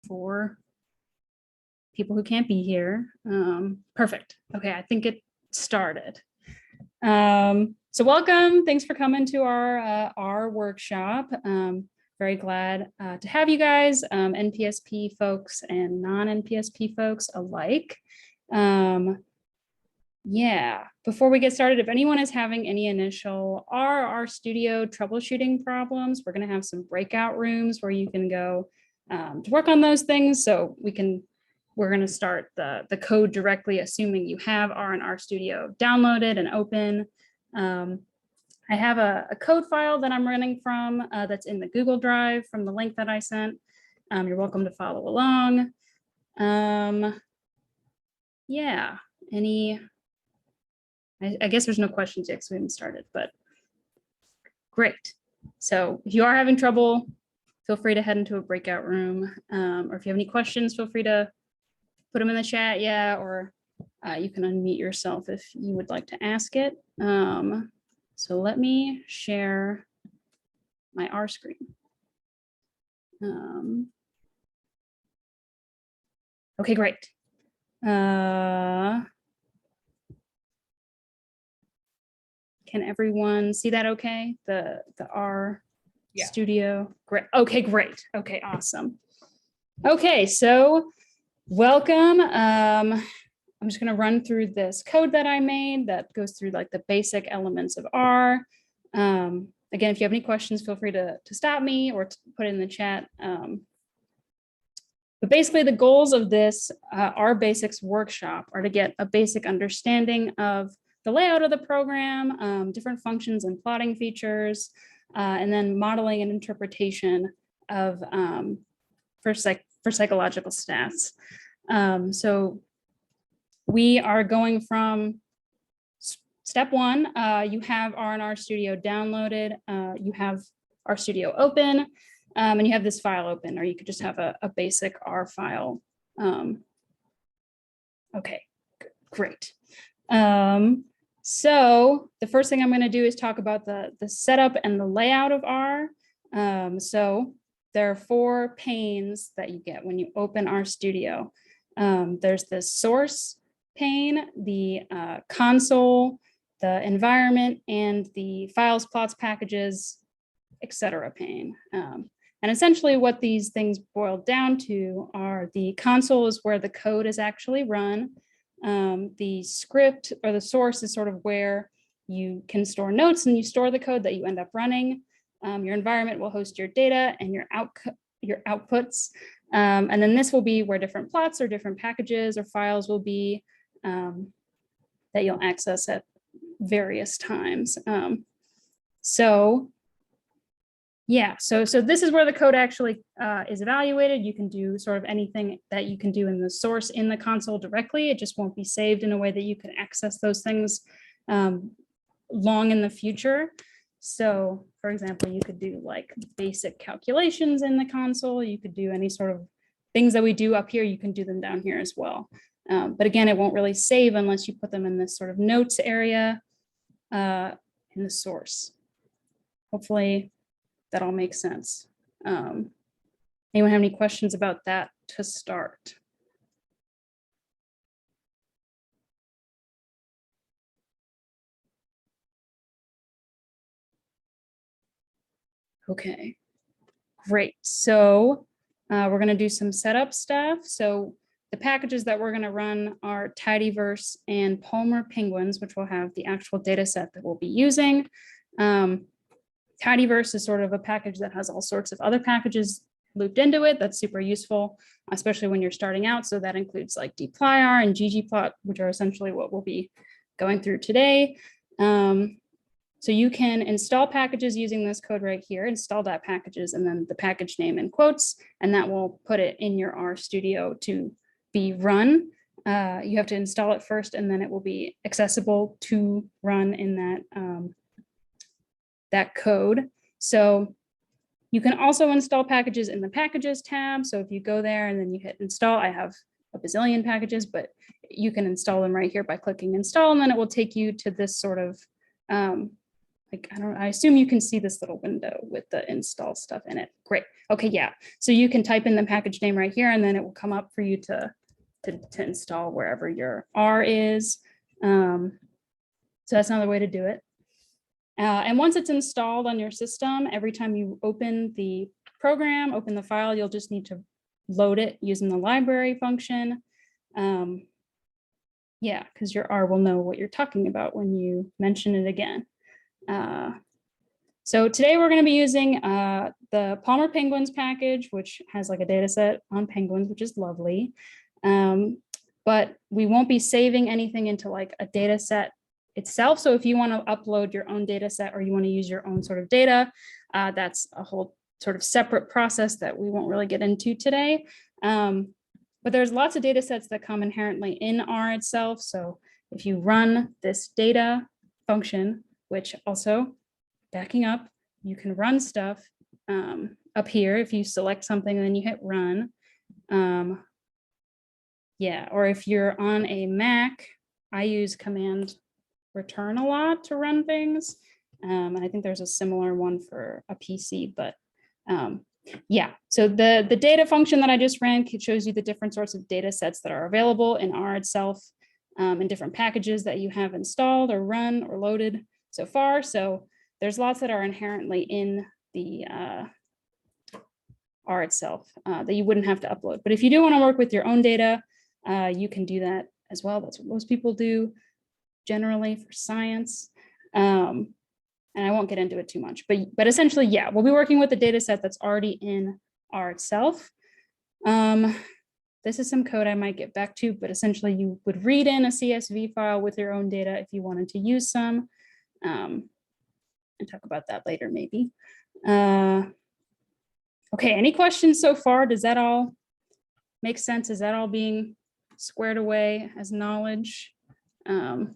for people who can't be here. Perfect. Okay, I think it started. So welcome. Thanks for coming to our workshop. Very glad to have you guys, NPSP folks and non-NPSP folks alike. Yeah, before we get started, if anyone is having any initial R Studio troubleshooting problems, we're going to have some breakout rooms where you can go to work on those things. So we're going to start the code directly, assuming you have R Studio downloaded and open. I have a code file that I'm running from that's in the Google Drive from the link that I sent. You're welcome to follow along. Yeah, I guess there's no questions yet because we haven't started, but great. So if you are having trouble, feel free to head into a breakout room. Or if you have any questions, feel free to put them in the chat, or you can unmute yourself if you would like to ask it. So let me share my R screen. Okay, great. Can everyone see that okay? The R Studio, great. Okay, great. Okay, awesome. Okay, so welcome. I'm just gonna run through this code that I made that goes through like the basic elements of R. Again, if you have any questions, feel free to stop me or to put it in the chat. But basically the goals of this R Basics workshop are to get a basic understanding of the layout of the program, different functions and plotting features, and then modeling and interpretation of for psychological stats. So we are going from step one. You have R Studio downloaded. You have R Studio open, and you have this file open, or you could just have a basic R file. Okay, great. So the first thing I'm going to do is talk about the setup and the layout of R. So there are 4 panes that you get when you open R Studio. There's the source pane, the console, the environment, and the files, plots, packages, etc. pane. And essentially what these things boil down to are the console is where the code is actually run. The script or the source is sort of where you can store notes and you store the code that you end up running. Your environment will host your data and your outputs. And then this will be where different plots or different packages or files will be that you'll access at various times. So this is where the code actually is evaluated. You can do sort of anything that you can do in the source in the console directly. It just won't be saved in a way that you can access those things long in the future. So for example, you could do like basic calculations in the console. You could do any sort of things that we do up here. You can do them down here as well. But again, it won't really save unless you put them in this sort of notes area in the source. Hopefully that all makes sense. Anyone have any questions about that to start? Okay, great. So we're going to do some setup stuff. So the packages that we're going to run are tidyverse and Palmer penguins, which will have the actual data set that we'll be using. Tidyverse is sort of a package that has all sorts of other packages looped into it. That's super useful, especially when you're starting out. So that includes like dplyr and ggplot, which are essentially what we'll be going through today. So you can install packages using this code right here, install that packages, and then the package name in quotes, and that will put it in your R Studio to be run. You have to install it first, and then it will be accessible to run in that that code. So you can also install packages in the packages tab. So if you go there and then you hit install, I have a bazillion packages, but you can install them right here by clicking install, and then it will take you to this sort of like, I assume you can see this little window with the install stuff in it. Great. Okay, yeah. So you can type in the package name right here, and then it will come up for you to install wherever your R is. So that's another way to do it. And once it's installed on your system, every time you open the program, open the file, you'll just need to load it using the library function. Yeah, because your R will know what you're talking about when you mention it again. So today we're going to be using the Palmer Penguins package, which has like a data set on penguins, which is lovely. But we won't be saving anything into like a data set itself. So if you want to upload your own data set or you want to use your own sort of data, that's a whole sort of separate process that we won't really get into today. But there's lots of data sets that come inherently in R itself. So if you run this data function, which also backing up, you can run stuff up here. If you select something, then you hit run. Yeah, or if you're on a Mac, I use command return a lot to run things. And I think there's a similar one for a PC, but yeah, so the data function that I just ran shows you the different sorts of data sets that are available in R itself, and different packages that you have installed or run or loaded so far. So there's lots that are inherently in the R itself that you wouldn't have to upload. But if you do want to work with your own data, you can do that as well. That's what most people do generally for science. And I won't get into it too much, but essentially, yeah, we'll be working with the data set that's already in R itself. This is some code I might get back to, but essentially you would read in a CSV file with your own data if you wanted to use some, and talk about that later maybe. Okay, any questions so far? Does that all make sense? Is that all being squared away as knowledge? Any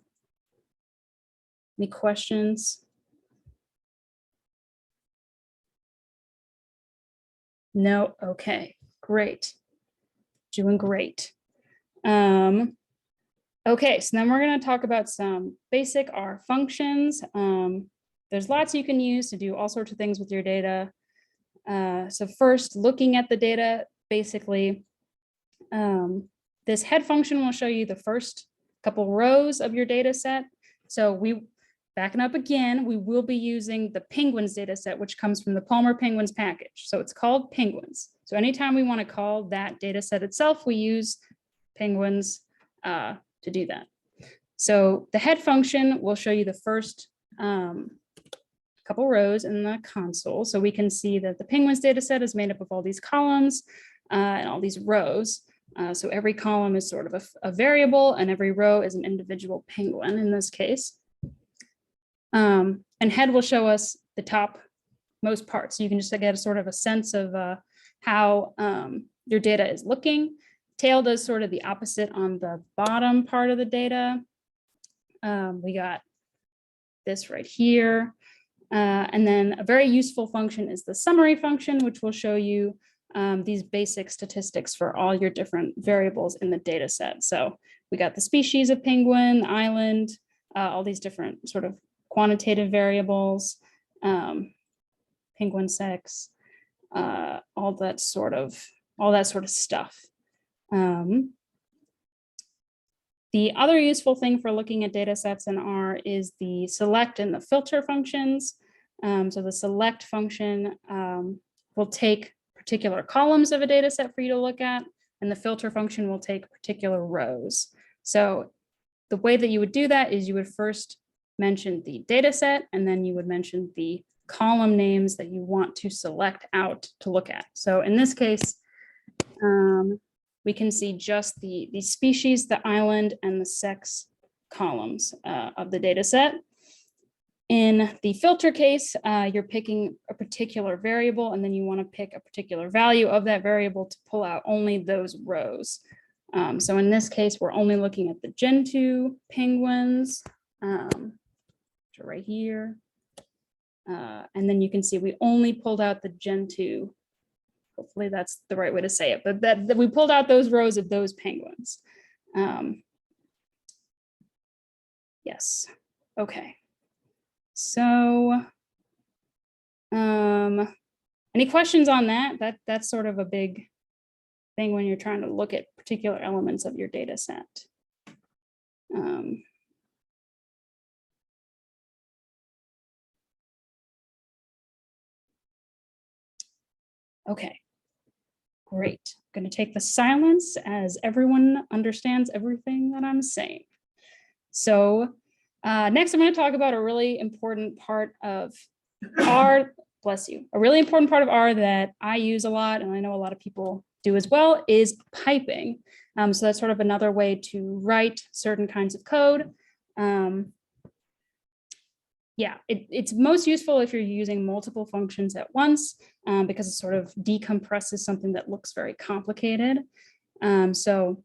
questions? No, okay, great. Doing great. Okay, so then we're going to talk about some basic R functions. There's lots you can use to do all sorts of things with your data. So first, looking at the data, basically, this head function will show you the first couple rows of your data set. So backing up again, we will be using the penguins data set, which comes from the Palmer Penguins package. So it's called penguins. So anytime we want to call that data set itself, we use penguins to do that. So the head function will show you the first couple rows in the console. So we can see that the penguins data set is made up of all these columns and all these rows. So every column is sort of a variable and every row is an individual penguin in this case. And head will show us the top most parts. So you can just get a sort of a sense of how your data is looking. Tail does sort of the opposite on the bottom part of the data. We got this right here. And then a very useful function is the summary function, which will show you these basic statistics for all your different variables in the data set. So we got the species of penguin, the island, all these different sort of quantitative variables, penguin sex, all that sort of stuff. The other useful thing for looking at data sets in R is the select and the filter functions. So the select function will take particular columns of a data set for you to look at, and the filter function will take particular rows. So the way that you would do that is you would first mention the data set, and then you would mention the column names that you want to select out to look at. So in this case, we can see just the species, the island, and the sex columns of the data set. In the filter case, you're picking a particular variable, and then you want to pick a particular value of that variable to pull out only those rows. So in this case, we're only looking at the Gen2 penguins, right here. And then you can see we only pulled out the Gen2. Hopefully that's the right way to say it, but that we pulled out those rows of those penguins. Yes, okay. So any questions on that? That's sort of a big thing when you're trying to look at particular elements of your data set. Okay, great. I'm going to take the silence as everyone understands everything that I'm saying. So next, I'm going to talk about a really important part of R, bless you, a really important part of R that I use a lot, and I know a lot of people do as well, is piping. So that's sort of another way to write certain kinds of code. Yeah, it's most useful if you're using multiple functions at once, because it sort of decompresses something that looks very complicated. So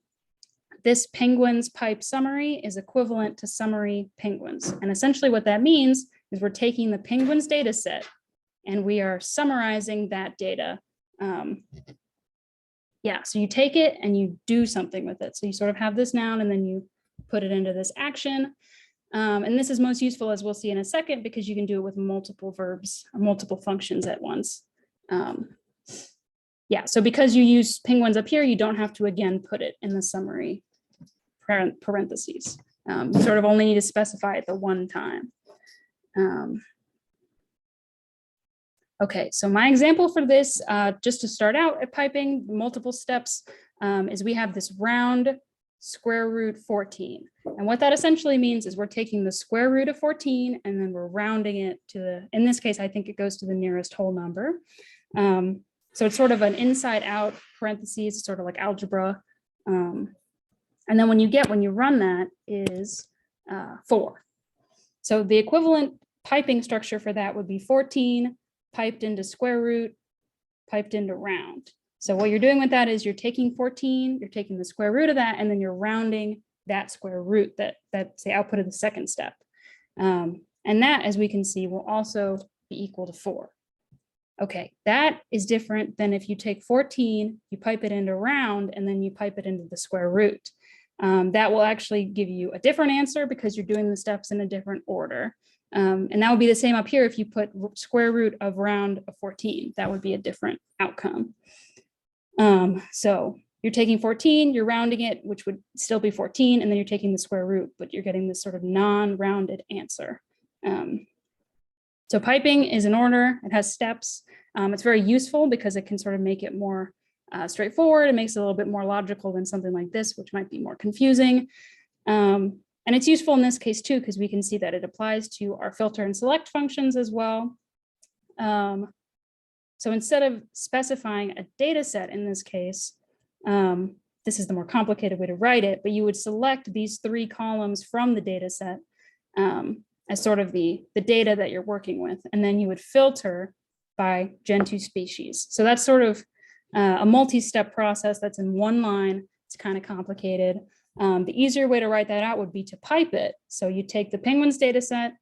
this penguins pipe summary is equivalent to summary penguins. And essentially what that means is we're taking the penguins data set and we are summarizing that data. Yeah, so you take it and you do something with it. So you sort of have this noun and then you put it into this action. And this is most useful, as we'll see in a second, because you can do it with multiple verbs or multiple functions at once. Yeah, so because you use penguins up here, you don't have to again put it in the summary parentheses. You sort of only need to specify it the one time. Okay, so my example for this, just to start out at piping, multiple steps, is we have this round square root 14. And what that essentially means is we're taking the square root of 14 and then we're rounding it to the, in this case, I think it goes to the nearest whole number. So it's sort of an inside out parentheses, sort of like algebra. And then when you run that is 4. So the equivalent piping structure for that would be 14 piped into square root, piped into round. So what you're doing with that is you're taking 14, you're taking the square root of that, and then you're rounding that square root. That's the output of the second step. And that, as we can see, will also be equal to 4. Okay, that is different than if you take 14, you pipe it into round, and then you pipe it into the square root. That will actually give you a different answer because you're doing the steps in a different order. And that would be the same up here if you put square root of round of 14. That would be a different outcome. So you're taking 14, you're rounding it, which would still be 14, and then you're taking the square root, but you're getting this sort of non-rounded answer. So piping is in order, it has steps. It's very useful because it can sort of make it more straightforward. It makes it a little bit more logical than something like this, which might be more confusing. And it's useful in this case too, because we can see that it applies to our filter and select functions as well. So instead of specifying a data set in this case, this is the more complicated way to write it, but you would select these 3 columns from the data set as sort of the data that you're working with. And then you would filter by Gen2 species. So that's sort of a multi-step process that's in one line. It's kind of complicated. The easier way to write that out would be to pipe it. So you take the penguins data set,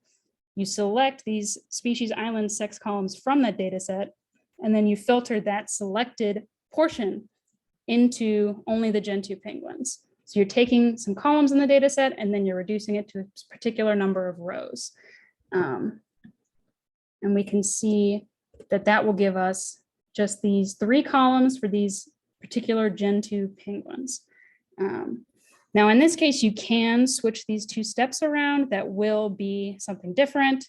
you select these species, island, sex columns from that data set, and then you filter that selected portion into only the Gen2 penguins. So you're taking some columns in the data set and then you're reducing it to a particular number of rows. And we can see that that will give us just these 3 columns for these particular Gen2 penguins. Now, in this case, you can switch these 2 steps around. That will be something different.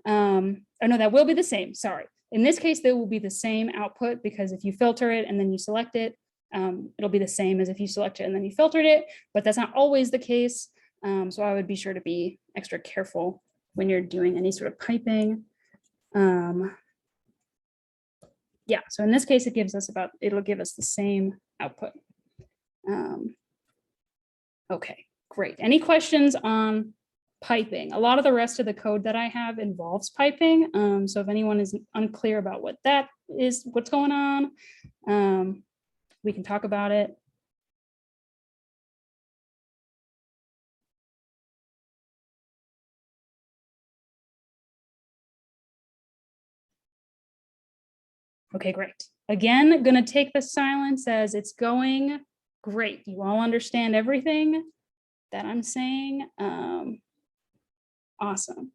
Oh no, that will be the same, sorry. In this case, there will be the same output because if you filter it and then you select it, it'll be the same as if you select it and then you filtered it, but that's not always the case. So I would be sure to be extra careful when you're doing any sort of piping. Yeah, so in this case, it'll give us the same output. Okay, great. Any questions on piping? A lot of the rest of the code that I have involves piping. So if anyone is unclear about what that is, what's going on, we can talk about it. Okay, great. Again, gonna take the silence as it's going great. You all understand everything that I'm saying. Awesome.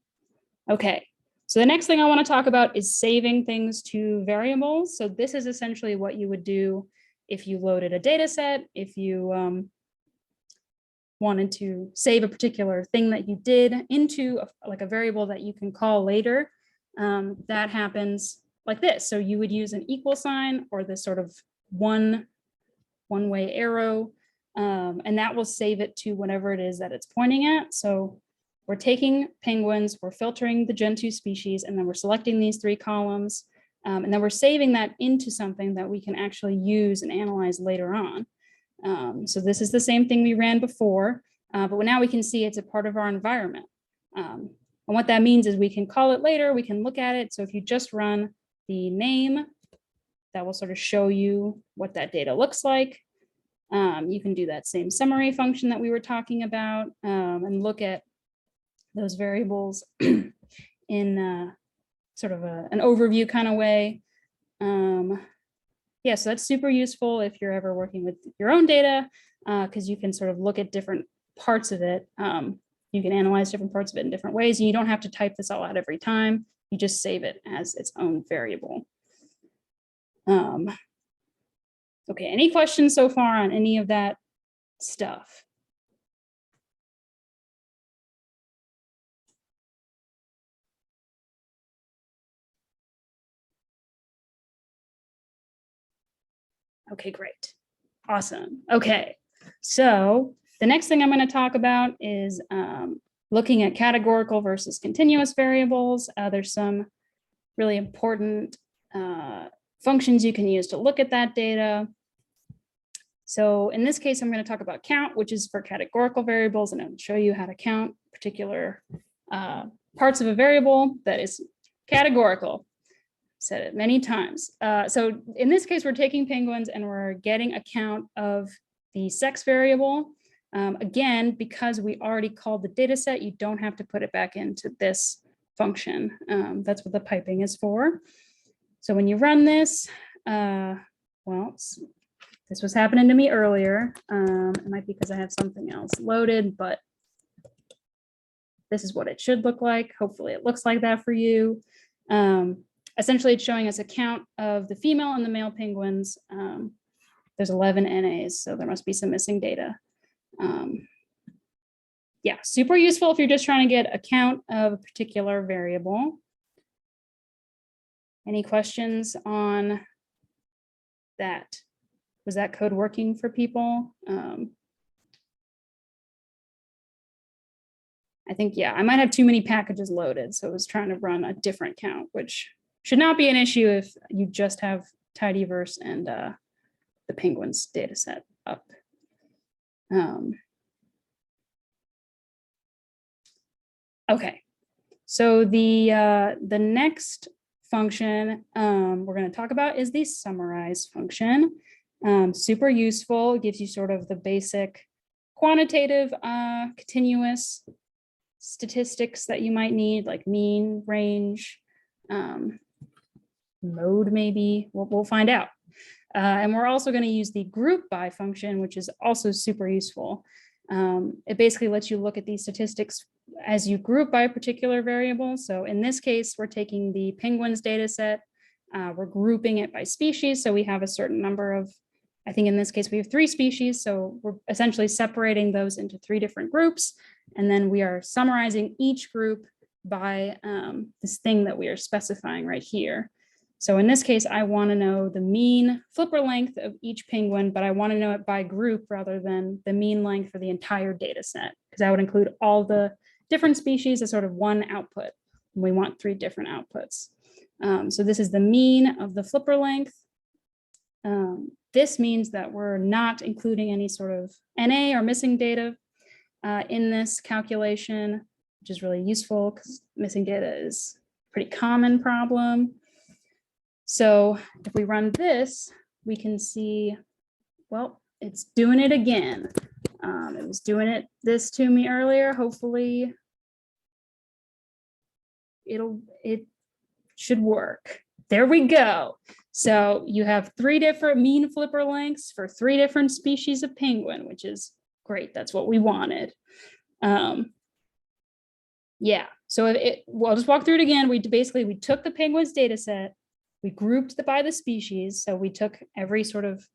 Okay, So the next thing I want to talk about is saving things to variables. So this is essentially what you would do if you loaded a data set, if you wanted to save a particular thing that you did into like a variable that you can call later. That happens like this. So you would use an equal sign or this sort of one-way arrow, and that will save it to whatever it is that it's pointing at. So we're taking penguins, we're filtering the Gen 2 species, and then we're selecting these 3 columns, and then we're saving that into something that we can actually use and analyze later on. So this is the same thing we ran before, but now we can see it's a part of our environment. And what that means is we can call it later, we can look at it. So if you just run the name, that will sort of show you what that data looks like. You can do that same summary function that we were talking about, and look at those variables in sort of an overview kind of way. Yeah, so that's super useful if you're ever working with your own data, because you can sort of look at different parts of it. You can analyze different parts of it in different ways, and you don't have to type this all out every time. You just save it as its own variable. Okay, any questions so far on any of that stuff? Okay, great. Awesome. Okay, so the next thing I'm going to talk about is looking at categorical versus continuous variables. There's some really important functions you can use to look at that data. So in this case, I'm going to talk about count, which is for categorical variables, and I'll show you how to count particular parts of a variable that is categorical. Said it many times. So in this case, we're taking penguins and we're getting a count of the sex variable. Again, because we already called the data set, you don't have to put it back into this function. That's what the piping is for. So when you run this, well, this was happening to me earlier. It might be because I have something else loaded, but this is what it should look like. Hopefully it looks like that for you. Essentially, it's showing us a count of the female and the male penguins. There's 11 NAs, so there must be some missing data. Yeah, super useful if you're just trying to get a count of a particular variable. Any questions on that? Was that code working for people? I think, yeah, I might have too many packages loaded, so I was trying to run a different count, which should not be an issue if you just have tidyverse and the penguins data set up. Okay, so the next function we're going to talk about is the summarize function. Super useful, it gives you sort of the basic quantitative continuous statistics that you might need, like mean, range, mode maybe, we'll find out. And we're also going to use the group by function, which is also super useful. It basically lets you look at these statistics as you group by a particular variable. So in this case, we're taking the penguins data set, we're grouping it by species. So we have a certain number of, I think in this case, we have 3 species. So we're essentially separating those into 3 different groups. And then we are summarizing each group by this thing that we are specifying right here. So in this case, I want to know the mean flipper length of each penguin, but I want to know it by group rather than the mean length for the entire data set, because that would include all the different species as sort of one output. We want 3 different outputs. So this is the mean of the flipper length. This means that we're not including any sort of NA or missing data in this calculation, which is really useful because missing data is a pretty common problem. So if we run this, we can see, well, it's doing it again. It was doing this to me earlier. Hopefully it should work. There we go. So you have 3 different mean flipper lengths for 3 different species of penguin, which is great. That's what we wanted. Yeah, So well, I'll just walk through it again. We took the penguins data set, we grouped by the species. So we took every sort of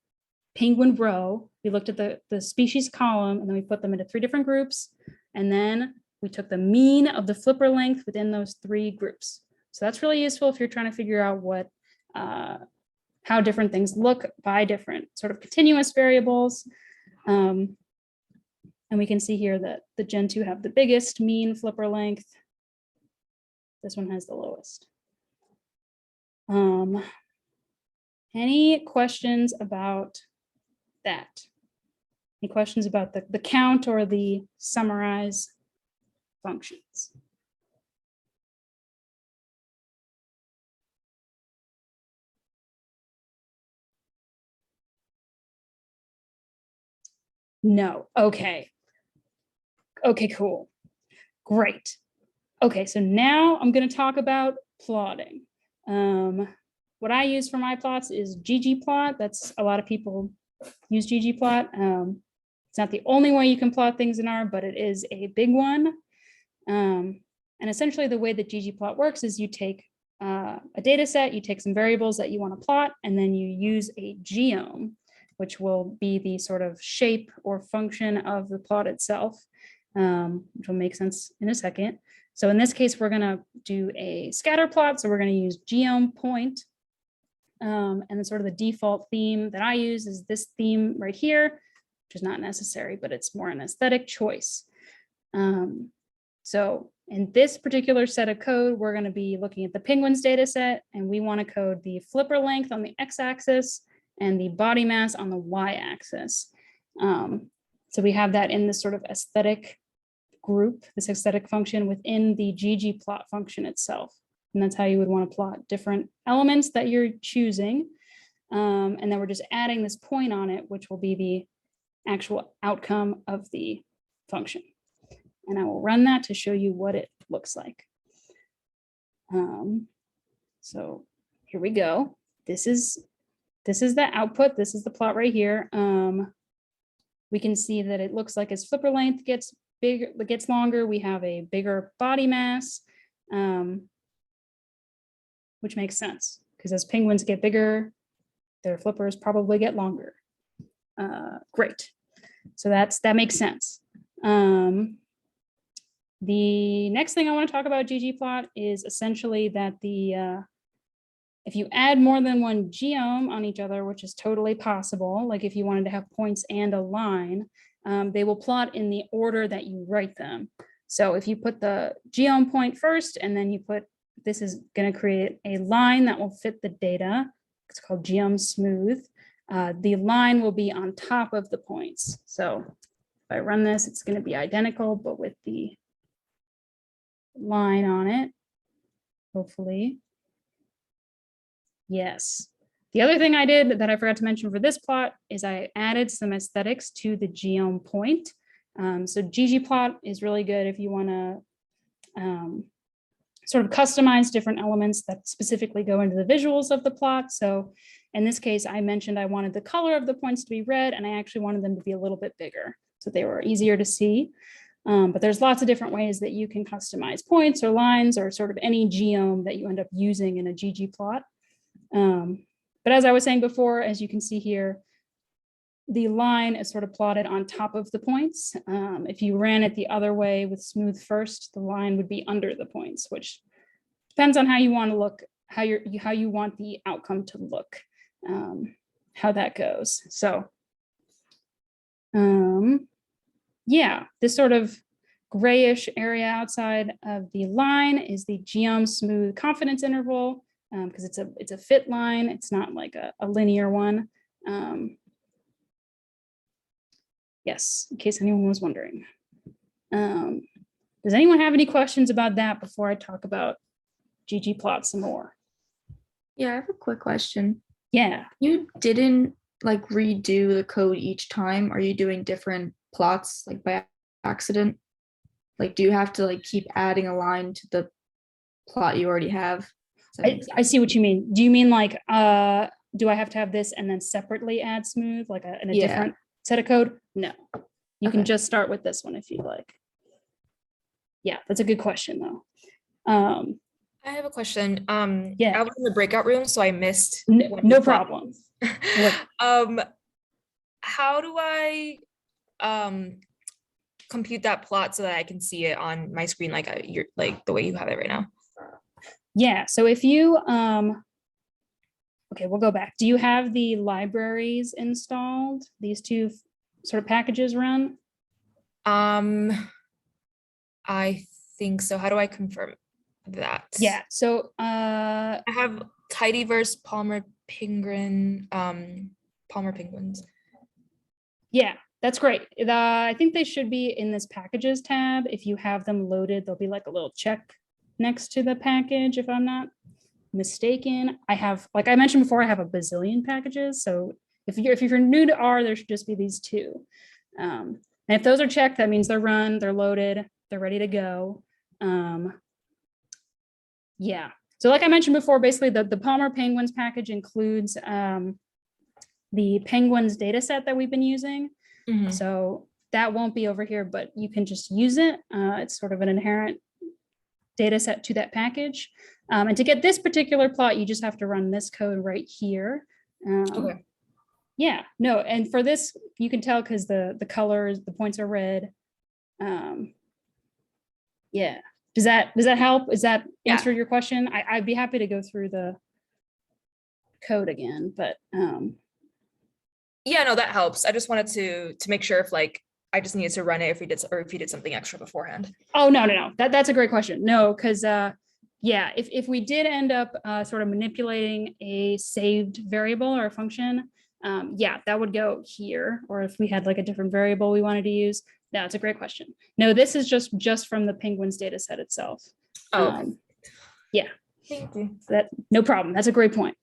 penguin row, we looked at the species column, and then we put them into 3 different groups. And then we took the mean of the flipper length within those 3 groups. So that's really useful if you're trying to figure out what, how different things look by different sort of continuous variables. And we can see here that the Gen 2 have the biggest mean flipper length. This one has the lowest. Any questions about that? Any questions about the count or the summarize functions? No. Okay. Okay, cool. Great. Okay, so now I'm going to talk about plotting. What I use for my plots is ggplot. That's a lot of people use ggplot. It's not the only way you can plot things in R, but it is a big one. And essentially the way that ggplot works is you take a data set, you take some variables that you want to plot, and then you use a geom, which will be the sort of shape or function of the plot itself, which will make sense in a second. So in this case, we're going to do a scatter plot. So we're going to use geom point. And then sort of the default theme that I use is this theme right here, which is not necessary, but it's more an aesthetic choice. So in this particular set of code, we're going to be looking at the penguins data set, and we want to code the flipper length on the x-axis and the body mass on the y-axis. So we have that in this sort of aesthetic group, this aesthetic function within the ggplot function itself. And that's how you would want to plot different elements that you're choosing. And then we're just adding this point on it, which will be the actual outcome of the function. And I will run that to show you what it looks like. So here we go. This is the output. This is the plot right here. We can see that it looks like as flipper length gets bigger, it gets longer, we have a bigger body mass, which makes sense because as penguins get bigger, their flippers probably get longer. Great. So that makes sense. The next thing I want to talk about ggplot is essentially that if you add more than one geom on each other, which is totally possible, like if you wanted to have points and a line, they will plot in the order that you write them. So if you put the geom point first, and then you put, this is going to create a line that will fit the data. It's called geom smooth. The line will be on top of the points. So if I run this, it's going to be identical, but with the line on it, hopefully. Yes. The other thing I did that I forgot to mention for this plot is I added some aesthetics to the geom point. So ggplot is really good if you want to sort of customize different elements that specifically go into the visuals of the plot. So in this case, I mentioned I wanted the color of the points to be red, and I actually wanted them to be a little bit bigger so they were easier to see. But there's lots of different ways that you can customize points or lines or sort of any geom that you end up using in a ggplot. But as I was saying before, as you can see here, the line is sort of plotted on top of the points. If you ran it the other way with smooth first, the line would be under the points, which depends on how you want to look, how you want the outcome to look, how that goes. So yeah, this sort of grayish area outside of the line is the geom smooth confidence interval, because it's a fit line. It's not like a linear one. Yes, in case anyone was wondering. Does anyone have any questions about that before I talk about ggplot some more? Yeah, I have a quick question. Yeah. You didn't like redo the code each time? Are you doing different plots like by accident? Like, do you have to like keep adding a line to the plot you already have? I see what you mean. Do you mean like, do I have to have this and then separately add smooth, like in a different set of code? No, you can just start with this one if you like. Yeah, that's a good question though. Um, I have a question. Yeah. I was in the breakout room, so I missed one of No the plot problem. points. What? How do I compute that plot so that I can see it on my screen like you're like the way you have it right now? Yeah, so if you, okay, we'll go back. Do you have the libraries installed? These two sort of packages run? I think so. How do I confirm that? Yeah, so I have Tidyverse, Palmer Penguin, Palmer Penguins. yeah, that's great. I think they should be in this packages tab. If you have them loaded, there'll be like a little check next to the package, if I'm not mistaken. I have, like I mentioned before, I have a bazillion packages. So if you're new to R, there should just be these two. And if those are checked, that means they're run, they're loaded, they're ready to go. Yeah. So like I mentioned before, basically the Palmer Penguins package includes the Penguins data set that we've been using. Mhm. So that won't be over here, but you can just use it. It's sort of an inherent data set to that package. And to get this particular plot, you just have to run this code right here. Okay. Yeah, no, and for this, you can tell because the colors, the points are red. Yeah, does that help? Is that Yeah. answer your question? I'd be happy to go through the code again, but Yeah, no, that helps. I just wanted to make sure if like I just needed to run it if we did something extra beforehand. oh no, that's a great question. No, because yeah, if we did end up sort of manipulating a saved variable or a function, yeah, that would go here. Or if we had like a different variable we wanted to use, that's a great question. No, this is just from the Penguins data set itself. Oh, okay. Yeah. Thank you. That no problem. That's a great point.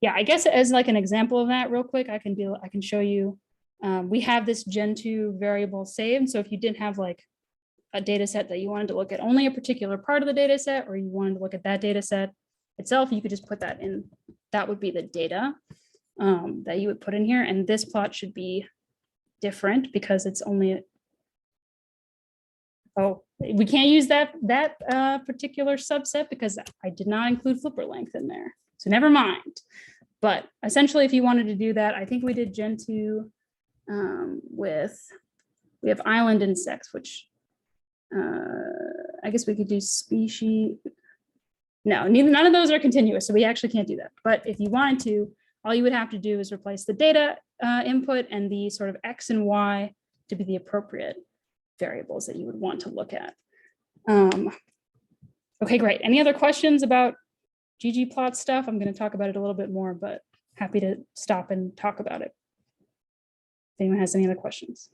Yeah, I guess as like an example of that real quick, I can show you. We have this Gen2 variable saved. So if you didn't have like a data set that you wanted to look at only a particular part of the data set, or you wanted to look at that data set itself, you could just put that in. That would be the data that you would put in here. And this plot should be different because it's only, oh, we can't use that particular subset because I did not include flipper length in there. So never mind. But essentially, if you wanted to do that, I think we did Gen2 we have island insects, which I guess we could do species. No, none of those are continuous, so we actually can't do that. But if you wanted to, all you would have to do is replace the data input and the sort of X and Y to be the appropriate variables that you would want to look at. Okay, great. Any other questions about ggplot stuff? I'm going to talk about it a little bit more, but happy to stop and talk about it. If anyone has any other questions.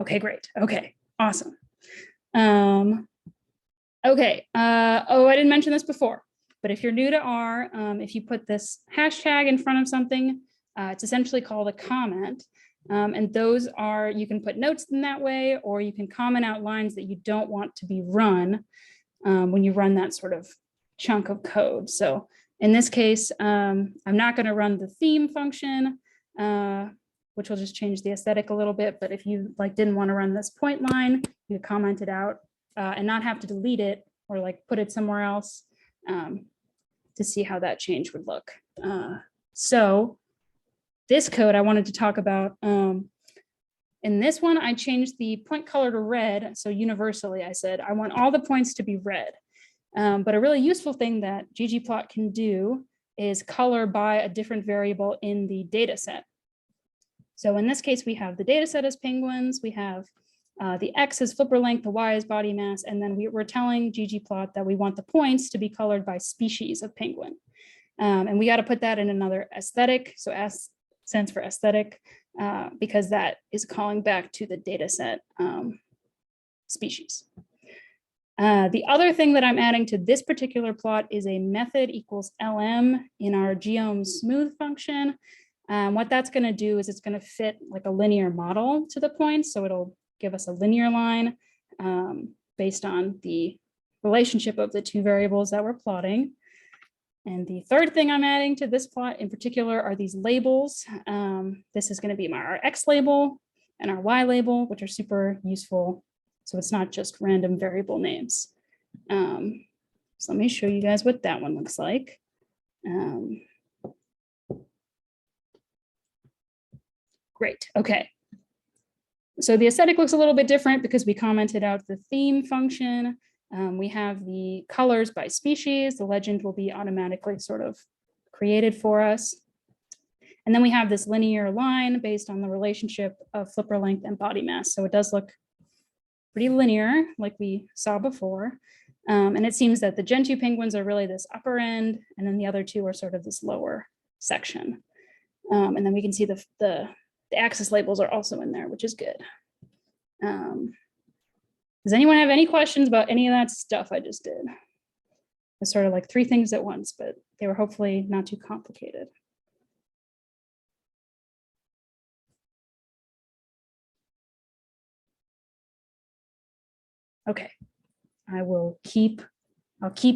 Okay, great. Okay, awesome. Okay, oh, I didn't mention this before, but if you're new to R, if you put this hashtag in front of something, it's essentially called a comment. And those are, you can put notes in that way, or you can comment out lines that you don't want to be run when you run that sort of chunk of code. So in this case, I'm not going to run the theme function, which will just change the aesthetic a little bit. But if you like didn't want to run this point line, you could comment it out and not have to delete it or like put it somewhere else to see how that change would look. So this code I wanted to talk about. In this one, I changed the point color to red. So universally, I said, I want all the points to be red. But a really useful thing that ggplot can do is color by a different variable in the data set. So in this case, we have the data set as penguins, we have the X is flipper length, the Y is body mass, and then we're telling ggplot that we want the points to be colored by species of penguin. And we got to put that in another aesthetic. So S stands for aesthetic because that is calling back to the data set species. The other thing that I'm adding to this particular plot is a method equals LM in our geom smooth function. What that's going to do is it's going to fit like a linear model to the points. So it'll give us a linear line based on the relationship of the two variables that we're plotting. And the third thing I'm adding to this plot in particular are these labels. This is going to be our X label and our Y label, which are super useful. So it's not just random variable names. So let me show you guys what that one looks like. Great, okay. So the aesthetic looks a little bit different because we commented out the theme function. We have the colors by species. The legend will be automatically sort of created for us. And then we have this linear line based on the relationship of flipper length and body mass. So it does look pretty linear like we saw before. And it seems that the Gen 2 penguins are really this upper end, and then the other two are sort of this lower section. And then we can see the axis labels are also in there, which is good. Does anyone have any questions about any of that stuff I just did? It's sort of like 3 things at once, but they were hopefully not too complicated. Okay, I'll keep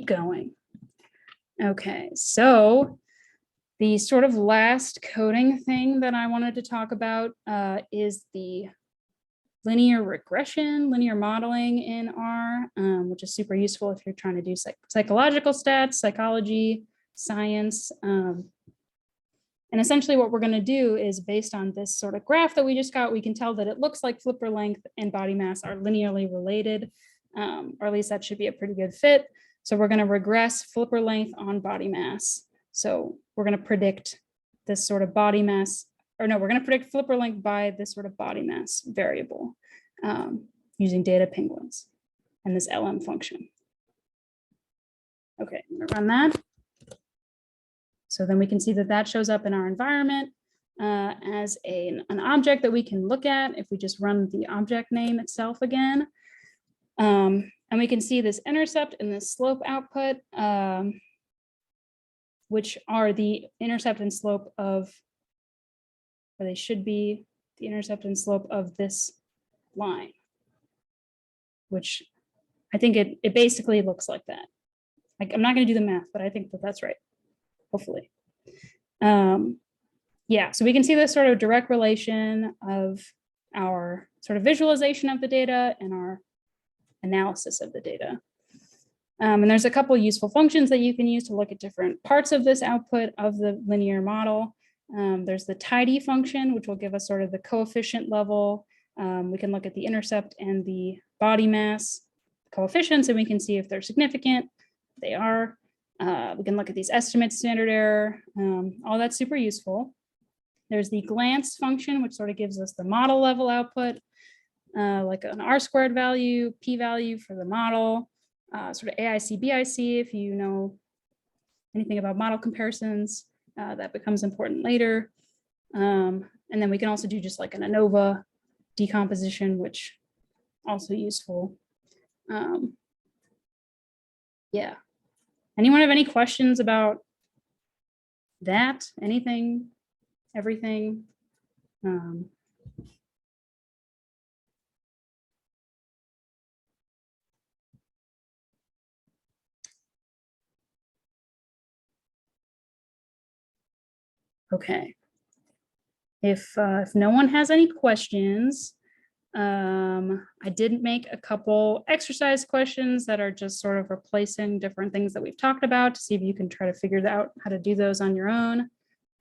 going. Okay, so the sort of last coding thing that I wanted to talk about is the linear regression, linear modeling in R, which is super useful if you're trying to do psychological stats, psychology, science. And essentially what we're going to do is based on this sort of graph that we just got, we can tell that it looks like flipper length and body mass are linearly related, or at least that should be a pretty good fit. So we're going to regress flipper length on body mass. So we're going to predict this sort of body mass, or no, we're going to predict flipper length by this sort of body mass variable using data penguins and this LM function. Okay, I'm going to run that. So then we can see that that shows up in our environment as an object that we can look at if we just run the object name itself again. And we can see this intercept and this slope output, which are the intercept and slope of, or they should be the intercept and slope of this line, which I think it basically looks like that. I'm not going to do the math, but I think that that's right, hopefully. Yeah, so we can see this sort of direct relation of our sort of visualization of the data and our analysis of the data. And there's a couple useful functions that you can use to look at different parts of this output of the linear model. There's the tidy function, which will give us sort of the coefficient level. We can look at the intercept and the body mass coefficients, and we can see if they're significant. They are. We can look at these estimates, standard error, all that's super useful. There's the glance function, which sort of gives us the model level output, like an R-squared value, p-value for the model, sort of AIC, BIC, if you know anything about model comparisons, that becomes important later. And then we can also do just like an ANOVA decomposition, which also useful. Yeah. Anyone have any questions about that? Anything, everything? Okay. If no one has any questions, I did make a couple exercise questions that are just sort of replacing different things that we've talked about to see if you can try to figure out how to do those on your own.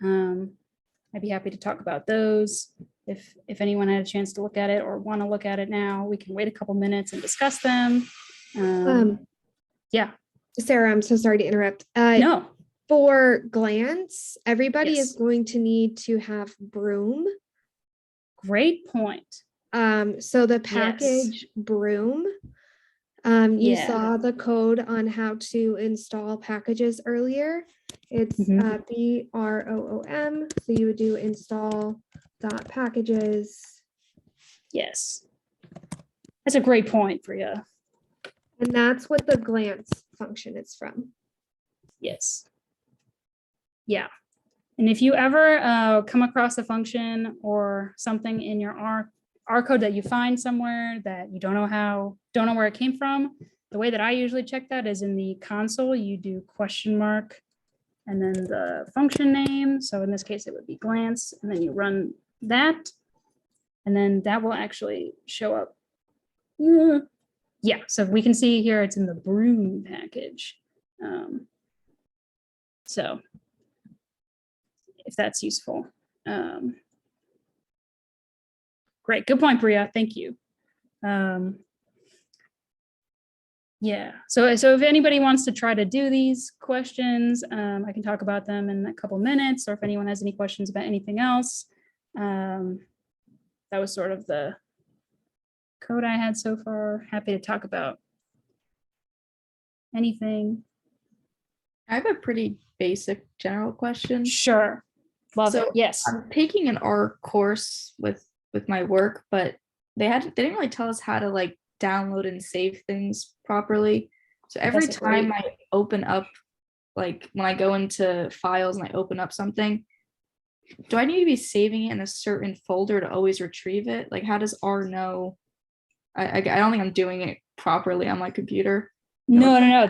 I'd be happy to talk about those. If anyone had a chance to look at it or want to look at it now, we can wait a couple minutes and discuss them. Yeah. Sarah, I'm so sorry to interrupt. No. For glance, everybody Yes. is going to need to have Broom. Great point. So the package Broom, you Yeah. saw the code on how to install packages earlier. It's BROOM. So you would do install.packages. Yes. That's a great point, Priya. And that's what the glance function is from. Yes. Yeah. And if you ever come across a function or something in your R code that you find somewhere that you don't know where it came from, the way that I usually check that is in the console, you do question mark and then the function name. So in this case, it would be glance, and then you run that, and then that will actually show up. Yeah, so we can see here it's in the broom package. So if that's useful. Great, good point, Bria, thank you. Yeah, so if anybody wants to try to do these questions, I can talk about them in a couple minutes, or if anyone has any questions about anything else. That was sort of the code I had so far. Happy to talk about anything. I have a pretty basic general question. Sure, love it, So, yes. I'm taking an R course with my work, but they didn't really tell us how to like download and save things properly. So every That's a time great- I open up, like when I go into files and I open up something, do I need to be saving it in a certain folder to always retrieve it? Like, how does R know? I don't think I'm doing it properly on my computer. No,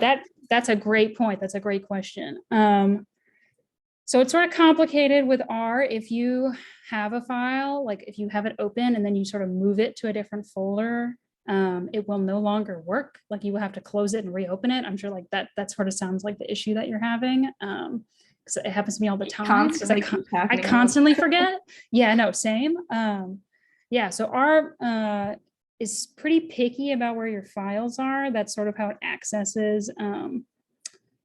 that's a great point. That's a great question. So it's sort of complicated with R. If you have a file, like if you have it open and then you sort of move it to a different folder, it will no longer work. Like you will have to close it and reopen it. I'm sure like that sort of sounds like the issue that you're having. Because it happens to me all the time. Because I constantly forget. Yeah, no, same. Yeah, so R is pretty picky about where your files are. That's sort of how it accesses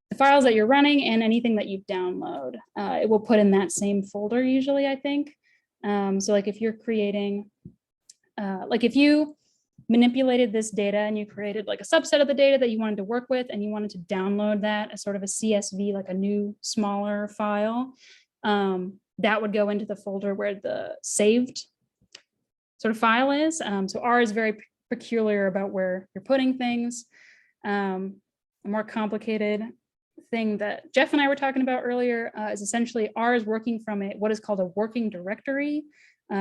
the files that you're running and anything that you download. It will put in that same folder usually, I think. So like if you're creating, like if you manipulated this data and you created like a subset of the data that you wanted to work with and you wanted to download that as sort of a CSV, like a new smaller file, that would go into the folder where the saved sort of file is. So R is very peculiar about where you're putting things. A more complicated thing that Jeff and I were talking about earlier is essentially R is working from what is called a working directory,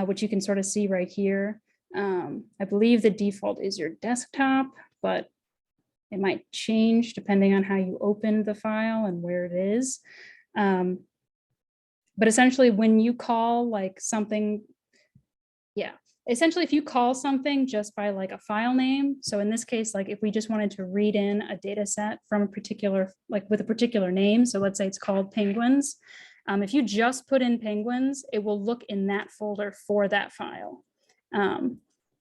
which you can sort of see right here. I believe the default is your desktop, but it might change depending on how you open the file and where it is. But essentially when you call like something, yeah, essentially if you call something just by like a file name, so in this case, like if we just wanted to read in a data set from a particular, like with a particular name, so let's say it's called penguins, if you just put in penguins, it will look in that folder for that file.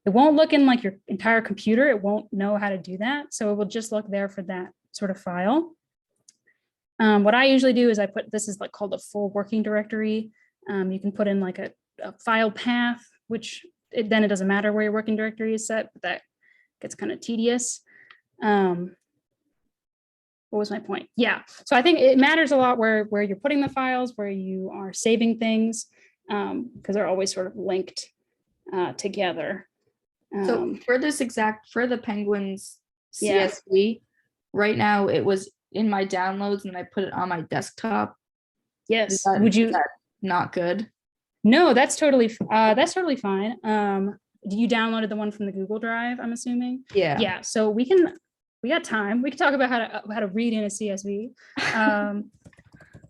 It won't look in like your entire computer, it won't know how to do that, so it will just look there for that sort of file. What I usually do is I put, this is like called a full working directory. You can put in like a file path, which then it doesn't matter where your working directory is set, but that gets kind of tedious. What was my point? Yeah, so I think it matters a lot where you're putting the files, where you are saving things, because they're always sort of linked together. So for the Penguins Yeah. CSV, right now it was in my downloads and I put it on my desktop. Yes, Would you? Not good. No, that's totally fine. You downloaded the one from the Google Drive, I'm assuming. Yeah. Yeah, so we got time. We can talk about how to read in a CSV.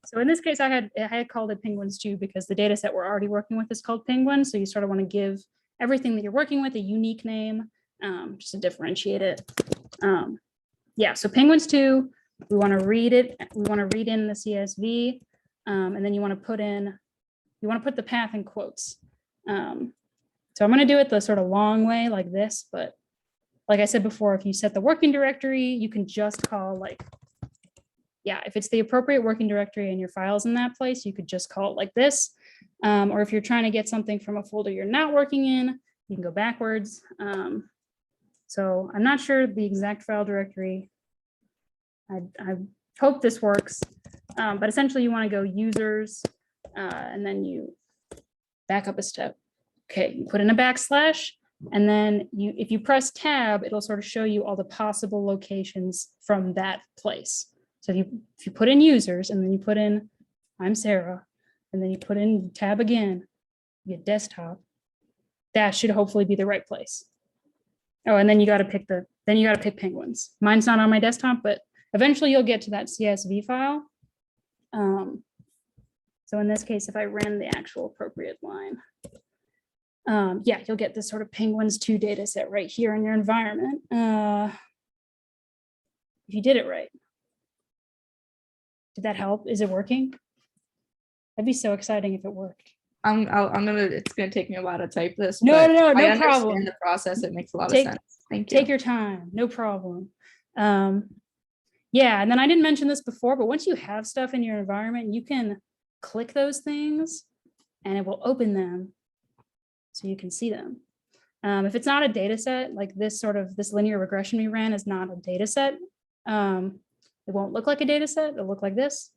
So in this case, I had called it Penguins 2 because the data set we're already working with is called Penguin. So you sort of want to give everything that you're working with a unique name, just to differentiate it. Yeah, so Penguins 2, we want to read it. We want to read in the CSV, and then you want to put the path in quotes. So I'm going to do it the sort of long way like this, but like I said before, if you set the working directory, you can just call like, yeah, if it's the appropriate working directory and your file's in that place, you could just call it like this. Or if you're trying to get something from a folder you're not working in, you can go backwards. So I'm not sure the exact file directory. I hope this works, but essentially you want to go users, and then you back up a step. Okay, you put in a backslash, and then if you press tab, it'll sort of show you all the possible locations from that place. So if you put in users and then you put in I'm Sarah, and then you put in tab again, you get desktop, that should hopefully be the right place. Oh, and then you got to pick penguins. Mine's not on my desktop, but eventually you'll get to that CSV file. So in this case, if I ran the actual appropriate line, yeah, you'll get this sort of Penguins 2 data set right here in your environment. If you did it right. Did that help? Is it working? That'd be so exciting if it worked. It's gonna take me a while to type this. No, but no, no I understand problem. the process. It makes a lot Take- of sense. Thank you. Take your time, no problem. Yeah, and then I didn't mention this before, but once you have stuff in your environment, you can click those things and it will open them so you can see them. If it's not a data set, like this linear regression we ran is not a data set. It won't look like a data set, it'll look like this,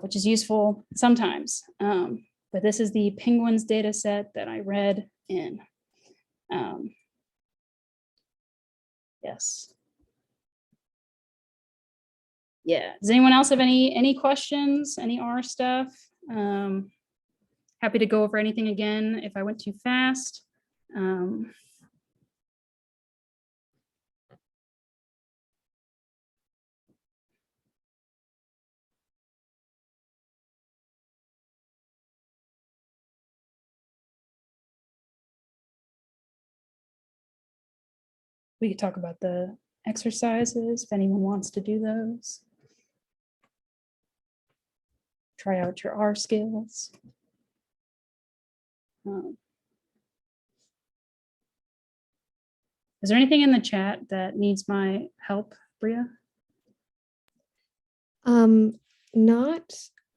which is useful sometimes. But this is the Penguins data set that I read in. Yes. Yeah, does anyone else have any questions, any R stuff? Happy to go over anything again if I went too fast. We could talk about the exercises if anyone wants to do those. Try out your R skills. Is there anything in the chat that needs my help, Bria? Not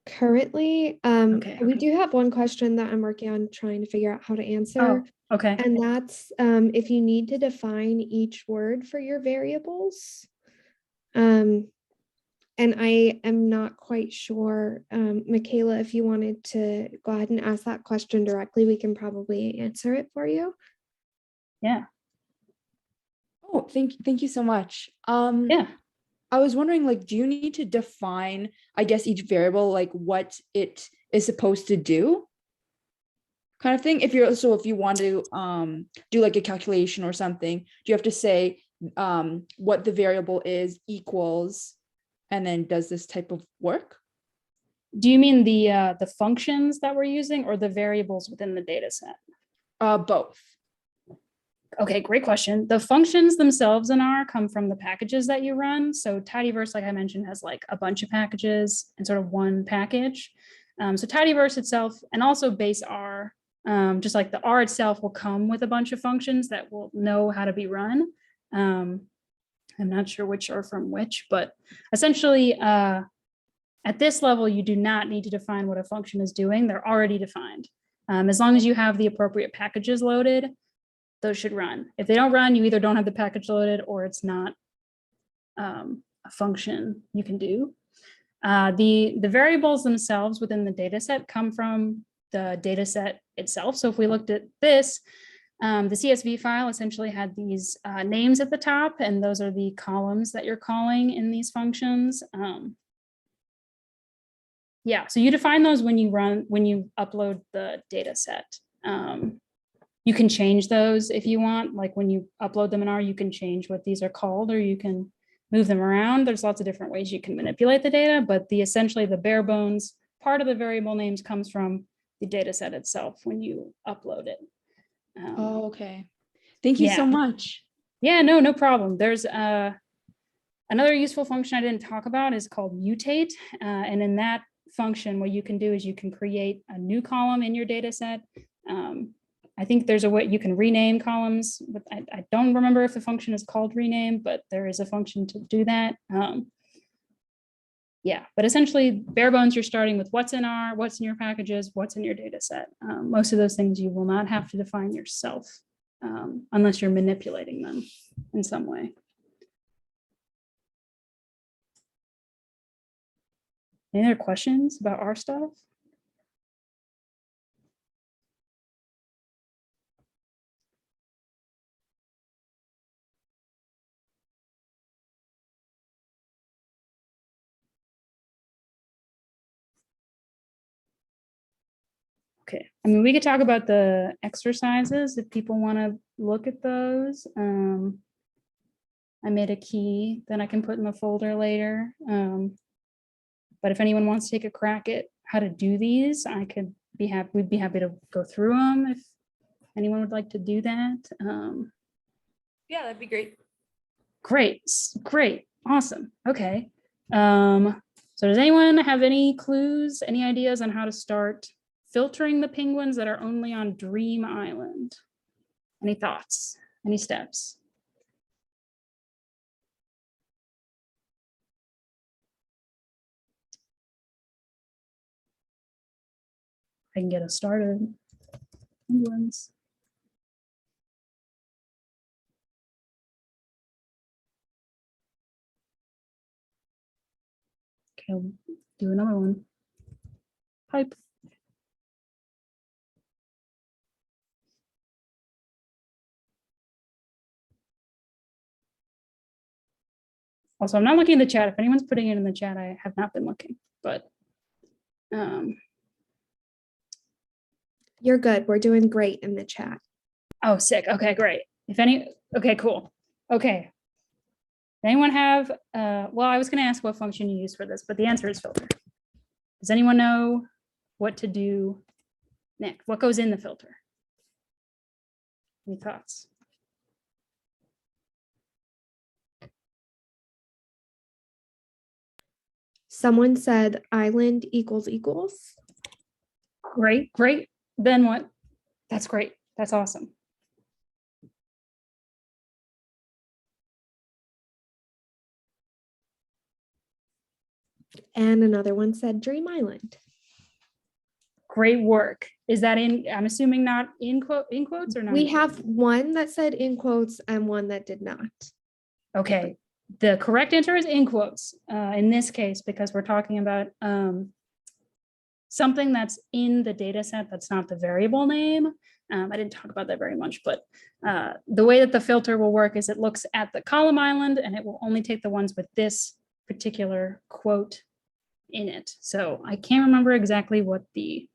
currently. Okay, We okay. do have one question that I'm working on trying to figure out how to answer. Oh, okay. And that's if you need to define each word for your variables. And I am not quite sure, Michaela, if you wanted to go ahead and ask that question directly, we can probably answer it for you. Yeah. Oh, thank you so much. Yeah. I was wondering, like, do you need to define, I guess, each variable, like what it is supposed to do? Kind of thing. If you want to do like a calculation or something, do you have to say what the variable is equals, and then does this type of work? Do you mean the functions that we're using or the variables within the data set? Both. Okay, great question. The functions themselves in R come from the packages that you run. So tidyverse, like I mentioned, has like a bunch of packages and sort of one package. So tidyverse itself and also base R, just like the R itself will come with a bunch of functions that will know how to be run. I'm not sure which are from which, but essentially at this level, you do not need to define what a function is doing. They're already defined. As long as you have the appropriate packages loaded, those should run. If they don't run, you either don't have the package loaded or it's not a function you can do. The variables themselves within the data set come from the data set itself. So if we looked at this, the CSV file essentially had these names at the top, and those are the columns that you're calling in these functions. Yeah, so you define those when you upload the data set. You can change those if you want, like when you upload them in R, you can change what these are called, or you can move them around. There's lots of different ways you can manipulate the data, but essentially the bare bones part of the variable names comes from the data set itself when you upload it. Oh, okay. Thank you so much. Yeah, no problem. There's another useful function I didn't talk about is called mutate. And in that function, what you can do is you can create a new column in your data set. I think there's a way you can rename columns, but I don't remember if the function is called rename, but there is a function to do that. Yeah, but essentially bare bones, you're starting with what's in R, what's in your packages, what's in your data set. Most of those things you will not have to define yourself unless you're manipulating them in some way. Any other questions about R stuff? Okay, I mean, we could talk about the exercises if people want to look at those. I made a key that I can put in the folder later. But if anyone wants to take a crack at how to do these, we'd be happy to go through them if anyone would like to do that. Yeah, that'd be great. Great, great, awesome. Okay. So does anyone have any clues, any ideas on how to start filtering the penguins that are only on Dream Island? Any thoughts? Any steps? I can get us started. Penguins. Okay, I'll do another one. Pipe. Also, I'm not looking in the chat. If anyone's putting it in the chat, I have not been looking, but You're good. We're doing great in the chat. oh, sick. Okay, great. Okay, cool. Okay. Anyone have, well, I was going to ask what function you use for this, but the answer is filter. Does anyone know what to do next? What goes in the filter? Any thoughts? Someone said island equals equals. Great, great. Then what? That's great. That's awesome. And another one said Dream Island. Great work. Is that in, I'm assuming not in quotes or not? We have one that said in quotes and one that did not. Okay, the correct answer is in quotes in this case, because we're talking about something that's in the data set that's not the variable name. I didn't talk about that very much, but the way that the filter will work is it looks at the column island and it will only take the ones with this particular quote in it. So I can't remember exactly what the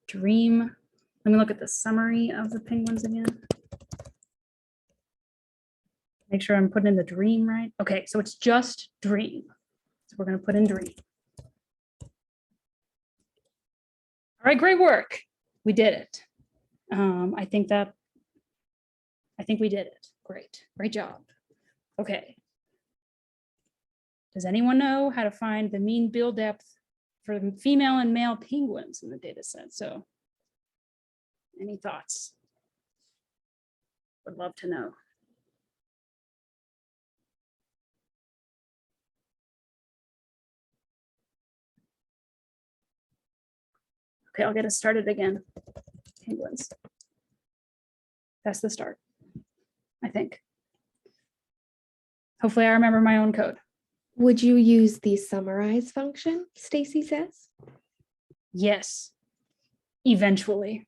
dream, let me look at the summary of the penguins again. Make sure I'm putting in the dream right. Okay, so it's just dream. So we're going to put in dream. All right, great work. We did it. I think we did it. Great job. Okay. Does anyone know how to find the mean bill depth for the female and male penguins in the data set? So any thoughts? Would love to know. Okay, I'll get us started again. Penguins. That's the start, I think. Hopefully I remember my own code. Would you use the summarize function, Stacy says? Yes, eventually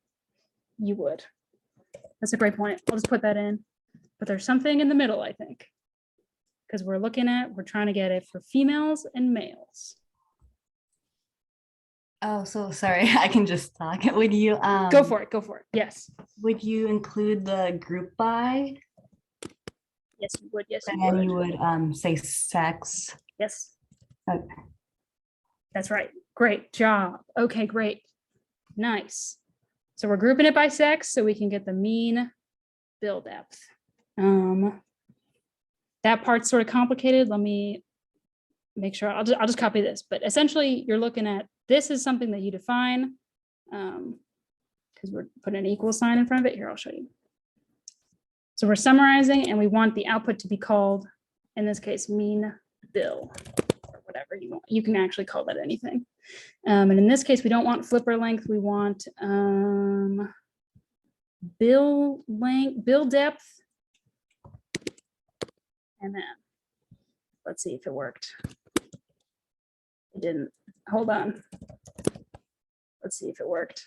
you would. That's a great point. I'll just put that in. But there's something in the middle, I think, because we're trying to get it for females and males. Oh, so sorry, I can just talk. Would you Go for it. Yes. would you include the group by? Yes, you would. Yes, And you then would. you would say sex. Yes, Okay. that's right. Great job. Okay, great. Nice. So we're grouping it by sex so we can get the mean bill depth. That part's sort of complicated. Let me make sure. I'll just copy this. But essentially, you're looking at, this is something that you define because we're putting an equal sign in front of it. Here, I'll show you. So we're summarizing and we want the output to be called, in this case, mean bill, or whatever you want. You can actually call that anything. And in this case, we don't want flipper length. We want bill length, bill depth. And then let's see if it worked. It didn't. Hold on. Let's see if it worked.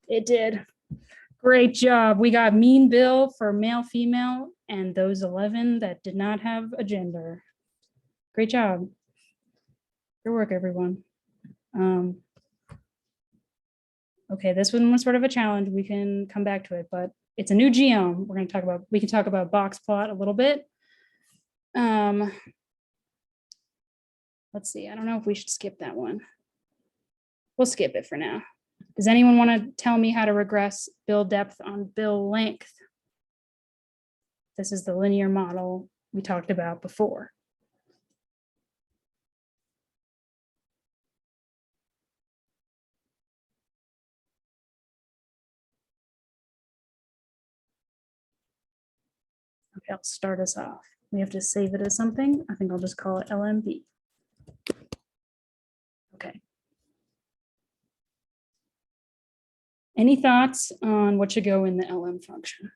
It did. Great job. We got mean bill for male, female, and those 11 that did not have a gender. Great job. Good work, everyone. Okay, this one was sort of a challenge. We can come back to it, but it's a new geom. We can talk about box plot a little bit. let's see, I don't know if we should skip that one. We'll skip it for now. Does anyone want to tell me how to regress bill depth on bill length? This is the linear model we talked about before. Okay, I'll start us off. We have to save it as something. I think I'll just call it LMB. Okay. Any thoughts on what should go in the LM function?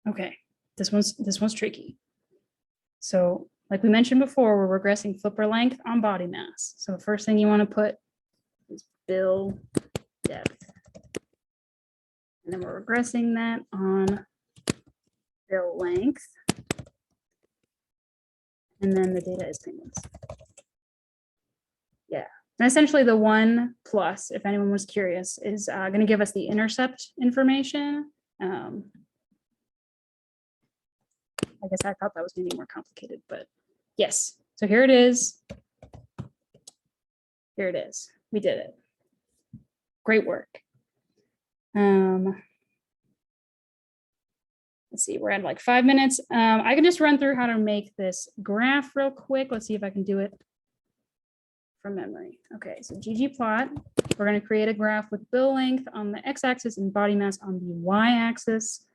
Okay, this one's tricky. So like we mentioned before, we're regressing flipper length on body mass. So the first thing you want to put is bill depth. And then we're regressing that on bill length. And then the data is penguins. Yeah, and essentially the 1 plus, if anyone was curious, is going to give us the intercept information. I guess I thought that was going to be more complicated, but yes. So here it is. Here it is. We did it. Great work. Let's see, we're at like 5 minutes. I can just run through how to make this graph real quick. Let's see if I can do it from memory. Okay, so ggplot, we're going to create a graph with bill length on the x-axis and body mass on the y-axis.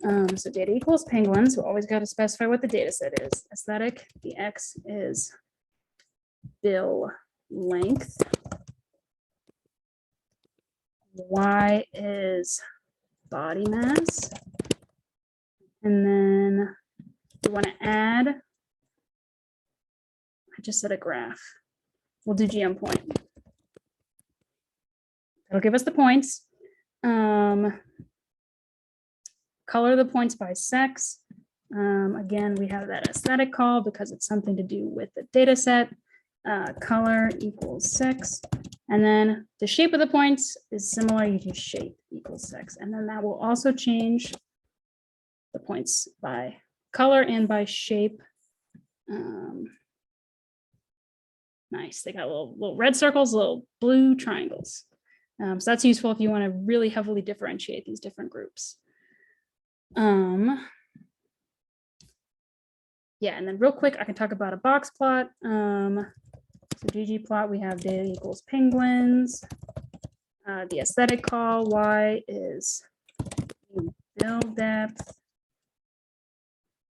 So data equals penguins, so always got to specify what the data set is. Aesthetic, the x is bill length. Y is body mass. And then we want to add, I just said a graph. We'll do GM point. That'll give us the points. Color the points by sex. Again, we have that aesthetic call because it's something to do with the data set. Color equals sex. And then the shape of the points is similar. You do shape equals sex. And then that will also change the points by color and by shape. Nice. They got little red circles, little blue triangles. So that's useful if you want to really heavily differentiate these different groups. Yeah, and then real quick, I can talk about a box plot. So ggplot, we have data equals penguins. The aesthetic call, y is bill depth.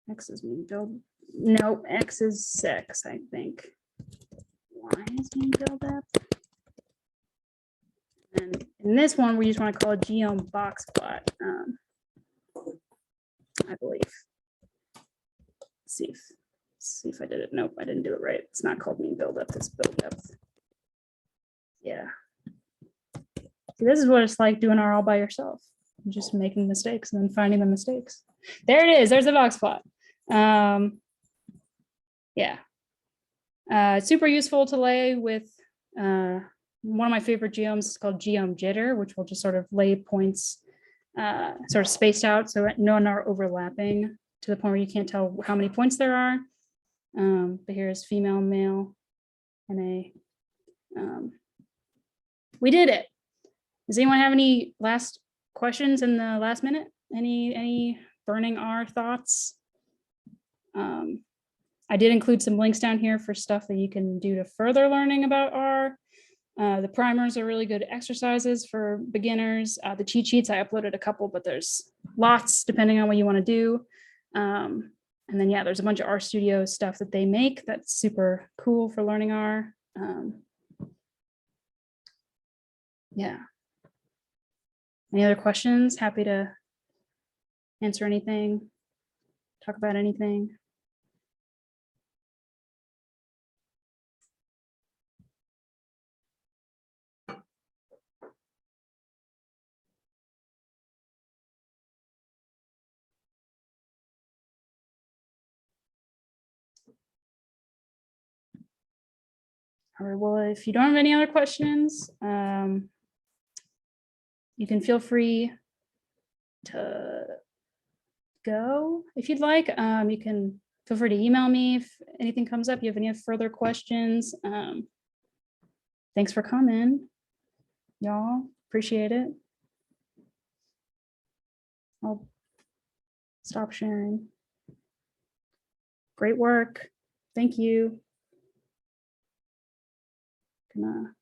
X is mean bill. No, X is sex, I think. Y is mean bill depth. And in this one, we just want to call it geom box plot. I believe. See if I did it. Nope, I didn't do it right. It's not called mean build depth, it's build depth. Yeah. See, this is what it's like doing R all by yourself. Just making mistakes and then finding the mistakes. There it is. There's the box plot. Yeah. Super useful to lay with one of my favorite geoms is called geom jitter, which will just sort of lay points sort of spaced out so none are overlapping to the point where you can't tell how many points there are. But here's female, male, and a. We did it. Does anyone have any last questions in the last minute? Any burning R thoughts? I did include some links down here for stuff that you can do to further learning about R. The primers are really good exercises for beginners. The cheat sheets, I uploaded a couple, but there's lots depending on what you want to do. And then, yeah, there's a bunch of R Studio stuff that they make that's super cool for learning R. Yeah. Any other questions? Happy to answer anything, talk about anything. All right, well, if you don't have any other questions, you can feel free to go if you'd like. You can feel free to email me if anything comes up. You have any further questions? Thanks for coming, y'all. Appreciate it. I'll stop sharing. Great work. Thank you. Gonna